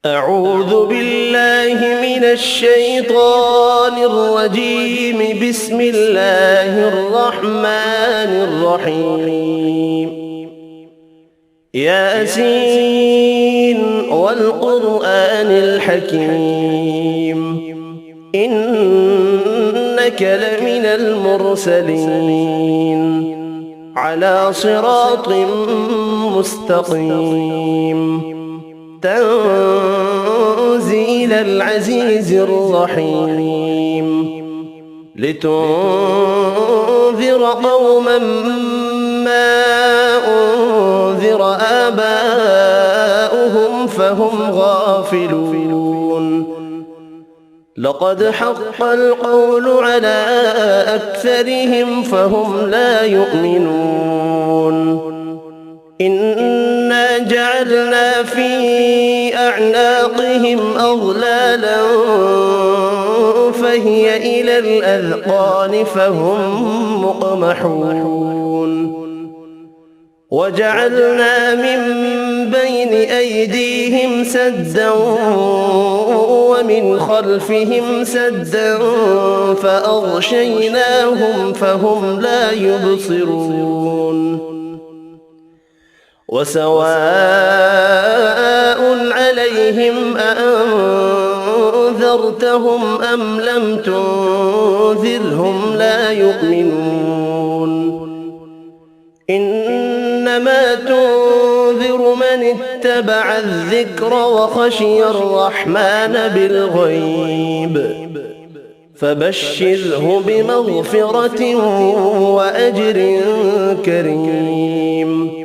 أعوذ بالله من الشيطان الرجيم. بسم الله الرحمن الرحيم. ياسين والقرآن الحكيم إنك لمن المرسلين على صراط مستقيم تنزيل العزيز الرحيم لتنذر قوما ما أنذر آباؤهم فهم غافلون. لقد حق القول على أكثرهم فهم لا يؤمنون. إنا جعلنا في أعناقهم أغلالا فهي إلى الأذقان فهم مقمحون. وجعلنا من بين أيديهم سدا ومن خلفهم سدا فأغشيناهم فهم لا يبصرون. وسواء عليهم أأنذرتهم أم لم تنذرهم لا يؤمنون. إنما تنذر من اتبع الذكر وخشي الرحمن بالغيب فبشره بمغفرة وأجر كريم.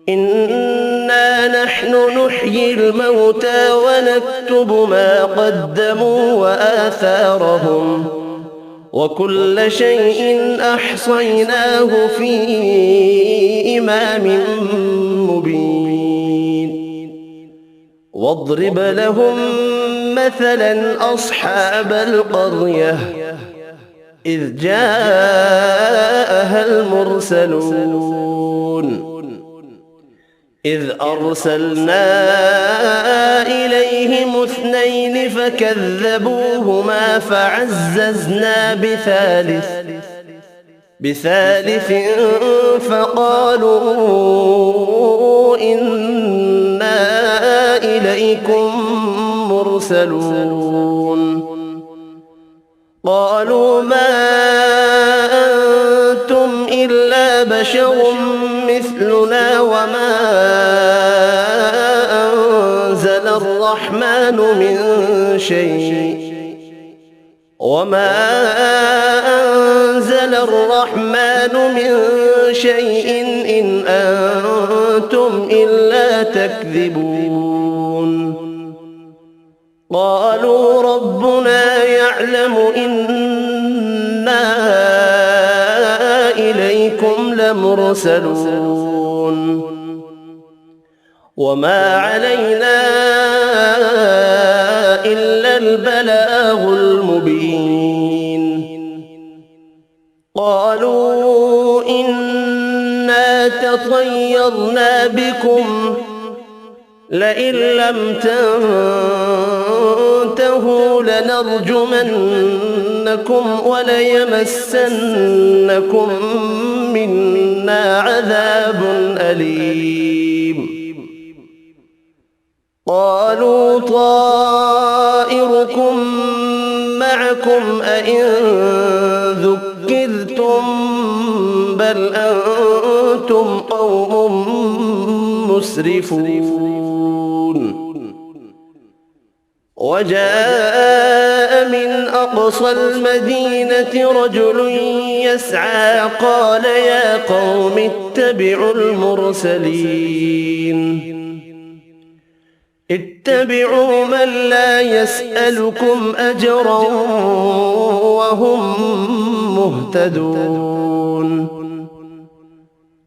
إنا نحن نحيي الموتى ونكتب ما قدموا وآثارهم وكل شيء أحصيناه في إمام مبين. واضرب لهم مثلا أصحاب القرية إذ جاءها المرسلون إذ أرسلنا إليهم 2 فكذبوهما فعززنا بثالث فقالوا إنا إليكم مرسلون. قالوا ما أنتم إلا بشر مثلنا وما أنزل الرحمن من شيء إن أنتم إلا تكذبون. قالوا ربنا يعلم إنا إليكم لمرسلون وما علينا إلا البلاغ المبين. قالوا إنا تطيرنا بكم لئن لم تنتهوا لنرجمنكم وليمسنكم منا عذاب أليم. قالوا طائركم معكم أئن ذكرتم بل أنتم قوم مسرفون. وجاء من أقصى المدينة رجل يسعى قال يا قوم اتبعوا المرسلين اتبعوا من لا يسألكم أجرا وهم مهتدون.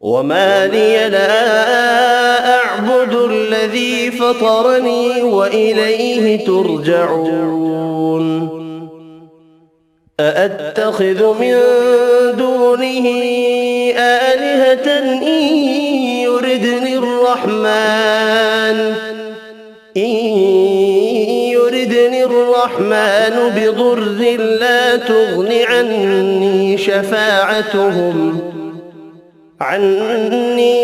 وما لي لا أعبد الذي فطرني وإليه ترجعون. أأتخذ من دونه آلهة إن يردني الرحمن إن بضر لا تغن عني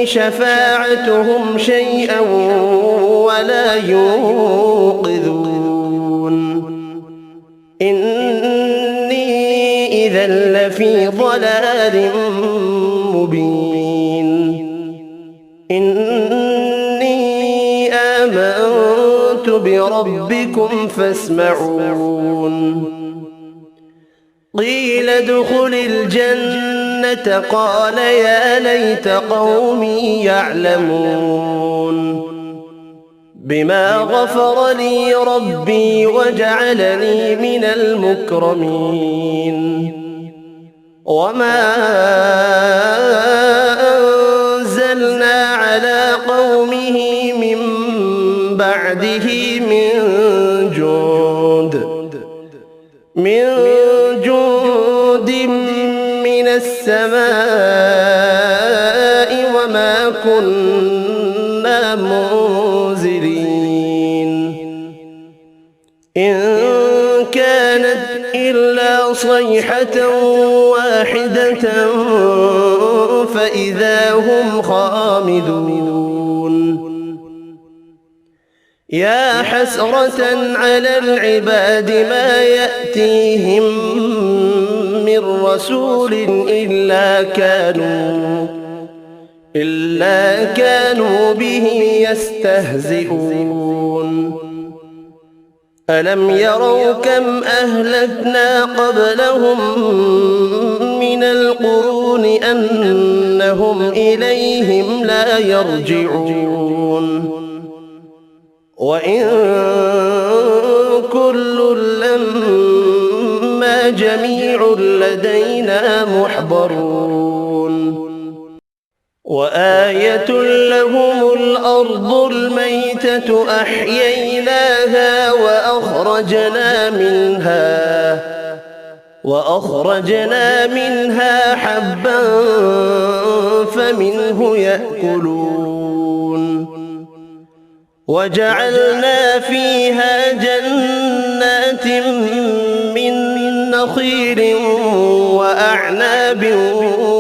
شفاعتهم شيئا ولا ينقذون إني إذا لفي ضلال مبين إني آمنت بربكم فاسمعون قيل ادخل الجنة قال يا ليت قومي يعلمون بما غفر لي ربي وجعلني من المكرمين وما أنزلنا على قومه من بعده من جند من السماء وما كنا منزلين إن كانت إلا صيحة واحدة فإذا هم خامدون يا حسرة على العباد ما يأتيهم من رسول إلا كانوا به يستهزئون ألم يروا كم أهلكنا قبلهم من القرون أنهم إليهم لا يرجعون وإن كل لما جميع لدينا محضرون وآية لهم الأرض الميتة أحييناها وأخرجنا منها حبا فمنه يأكلون وجعلنا فيها جنات من نخيل وأعناب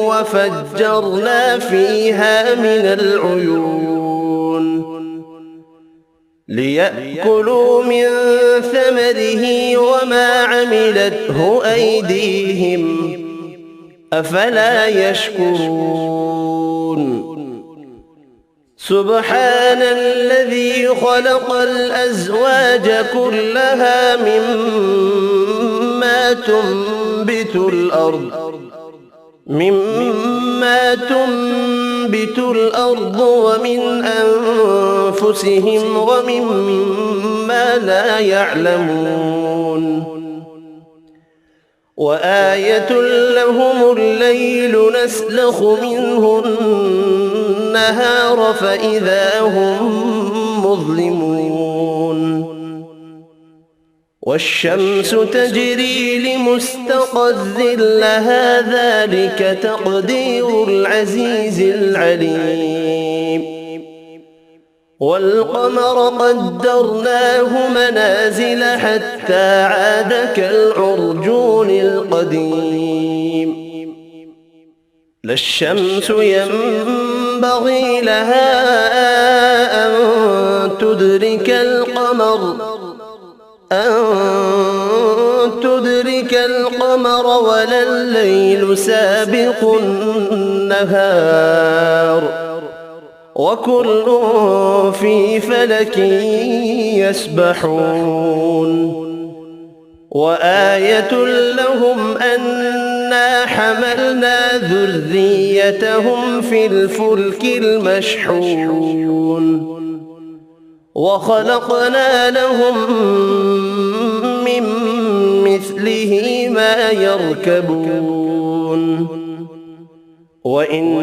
وفجرنا فيها من العيون ليأكلوا من ثمره وما عملته أيديهم أفلا يشكرون سبحان الذي خلق الأزواج كلها مما تنبت الأرض ومن أنفسهم ومما لا يعلمون وآية لهم الليل نسلخ منه النهار فإذا هم مظلمون والشمس تجري لمستقر لها ذلك تقدير العزيز العليم والقمر قدرناه منازل حتى عاد كالعرجون القديم لا الشمس ينبغي لها أن تدرك القمر ولا الليل سابق النهار وكل في فلك يسبحون وآية لهم أنا حملنا ذريتهم في الفلك المشحون وخلقنا لهم من مثله ما يركبون وإن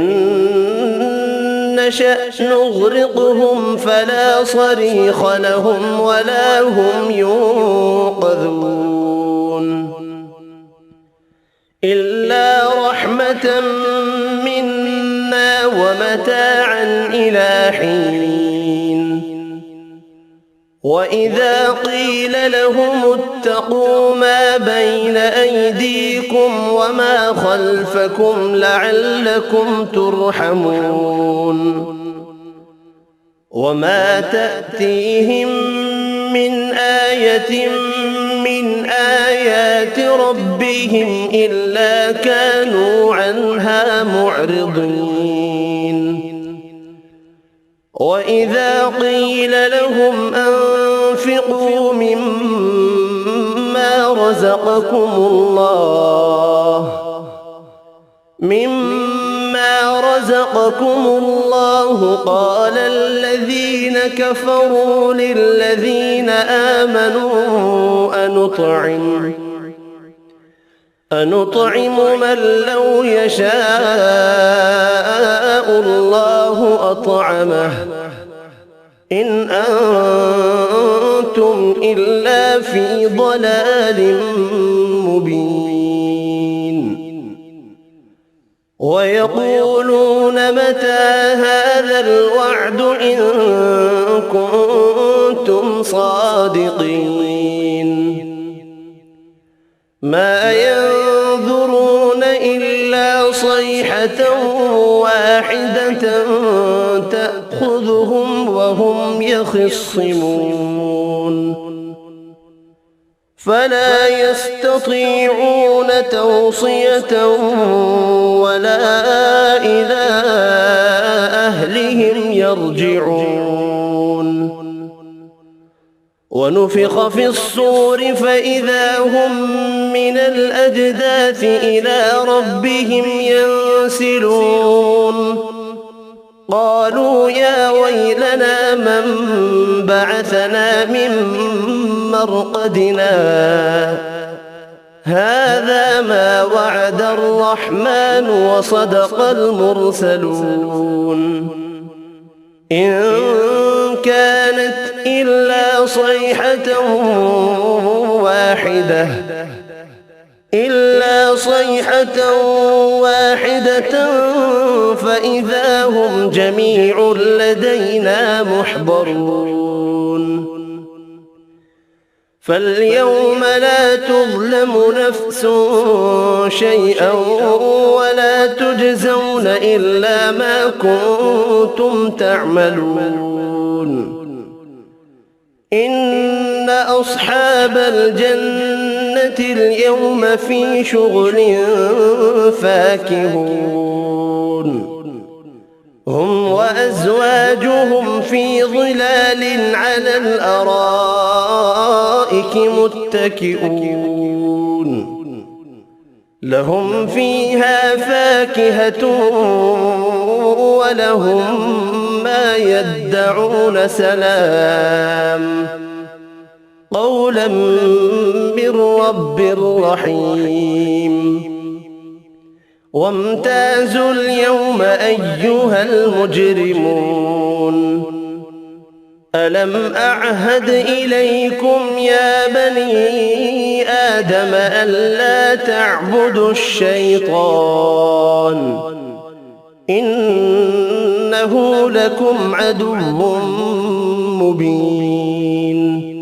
نشأ نغرقهم فلا صريخ لهم ولا هم ينقذون إلا رحمة منا ومتاعا إلى حين وإذا قيل لهم اتقوا ما بين أيديكم وما خلفكم لعلكم ترحمون وما تأتيهم من آية من آيات ربهم إلا كانوا عنها معرضين وإذا قيل لهم أنفقوا مما رزقكم الله قال الذين كفروا للذين آمنوا أنطعم من لو يشاء الله أطعمه إن أنتم إلا في ضلال مبين ويقولون متى هذا الوعد إن كنتم صادقين ما ينظرون إلا صيحة واحدة تأخذهم وهم يخصمون فلا يستطيعون توصية ولا إلى أهلهم يرجعون ونفخ في الصور فإذا هم من الأجداث إلى ربهم ينسلون قالوا يا ويلنا من بعثنا من مرقدنا هذا ما وعد الرحمن وصدق المرسلون إن كانت إلا صيحة واحدة فإذا هم جميع لدينا محضرون فاليوم لا تظلم نفس شيئا ولا تجزون إلا ما كنتم تعملون إن أصحاب الجنة اليوم في شغل فاكهون هم وأزواجهم في ظلال على الأرائك متكئون لهم فيها فاكهة ولهم ما يدعون سلام قولا من رب رحيم وامتازوا اليوم أيها المجرمون ألم أعهد إليكم يا بني آدم ألا تعبدوا الشيطان إنه لكم عدو مبين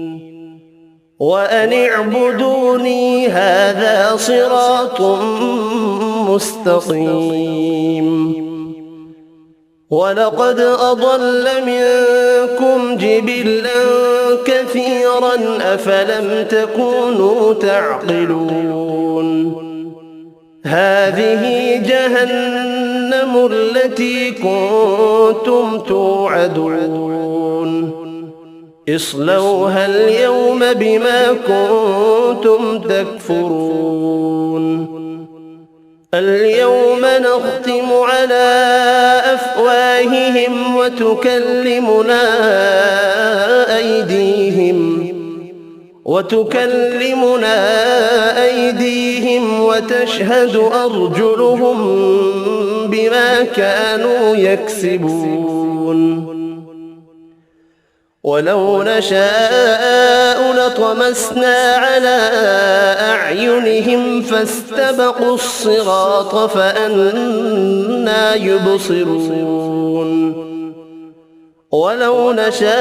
وأن اعبدوني هذا صراط مستقيم ولقد أضل منكم جبلا كثيرا أفلم تكونوا تعقلون هذه جهنم التي كنتم توعدون اصلوها اليوم بما كنتم تكفرون اليوم نختم على أفواههم وتكلمنا أيديهم وتشهد أرجلهم بما كانوا يكسبون ولو نشاء لطمسنا على أعينهم فاستبقوا الصراط فأنى يبصرون ولو نشاء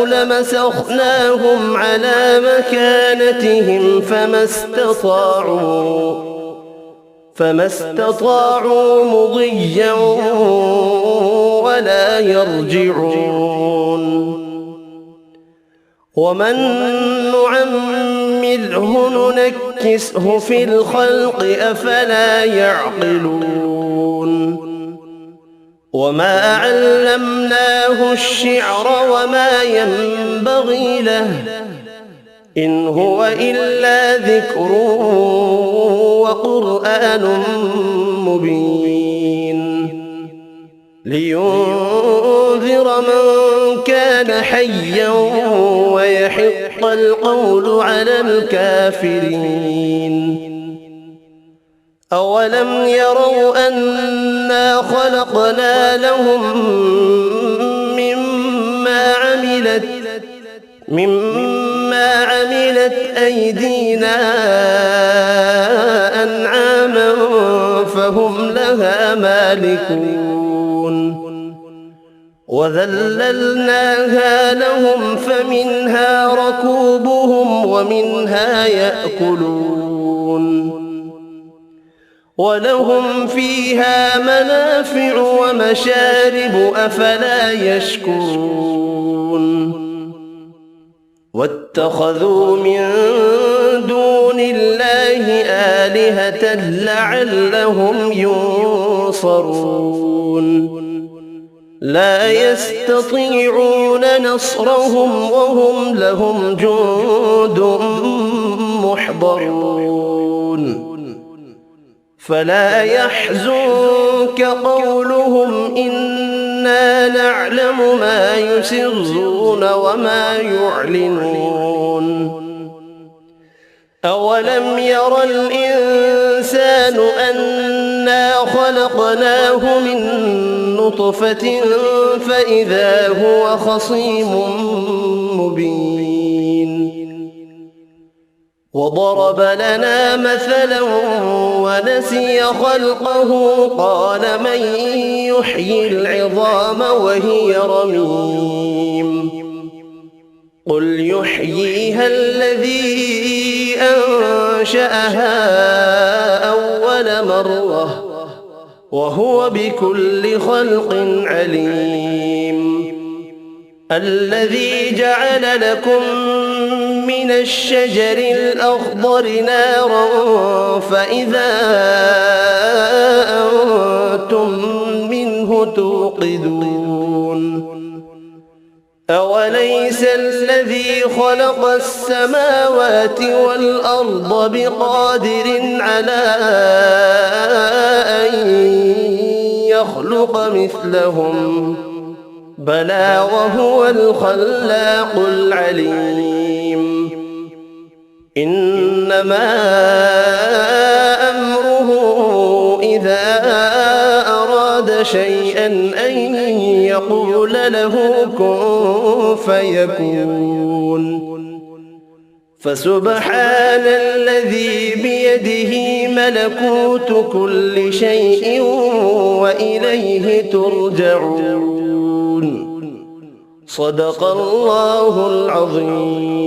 لمسخناهم على مكانتهم فما استطاعوا مضيا ولا يرجعون ومن نعمره ننكسه في الخلق أفلا يعقلون وما علمناه الشعر وما ينبغي له إن هو إلا ذكر وقرآن مبين لينذر من كان حيا ويحق القول على الكافرين أولم يروا أنا خلقنا لهم مما عملت أيدينا أنعاما فهم لها مالكون وذللناها لهم فمنها ركوبهم ومنها يأكلون ولهم فيها منافع ومشارب أفلا يشكرون واتخذوا من دون الله آلهة لعلهم ينصرون لا يستطيعون نصرهم وهم لهم جند محضرون فلا يحزنك قولهم إنا نعلم ما يسرون وما يعلنون أولم ير الإنسان أنا خلقناه من نطفة فإذا هو خصيم مبين وضرب لنا مثلا ونسي خلقه قال من يحيي العظام وهي رميم قل يحييها الذي أنشأها أول مرة وهو بكل خلق عليم الذي جعل لكم من الشجر الأخضر نارا فإذا أنتم منه توقدون أوليس الذي خلق السماوات والأرض بقادر على أن يخلق مثلهم بلى وهو الخلاق العليم إنما أمره إذا أراد شيئا أن يقول له كن فيكون فسبحان الذي بيده ملكوت كل شيء وإليه ترجعون صدق الله العظيم.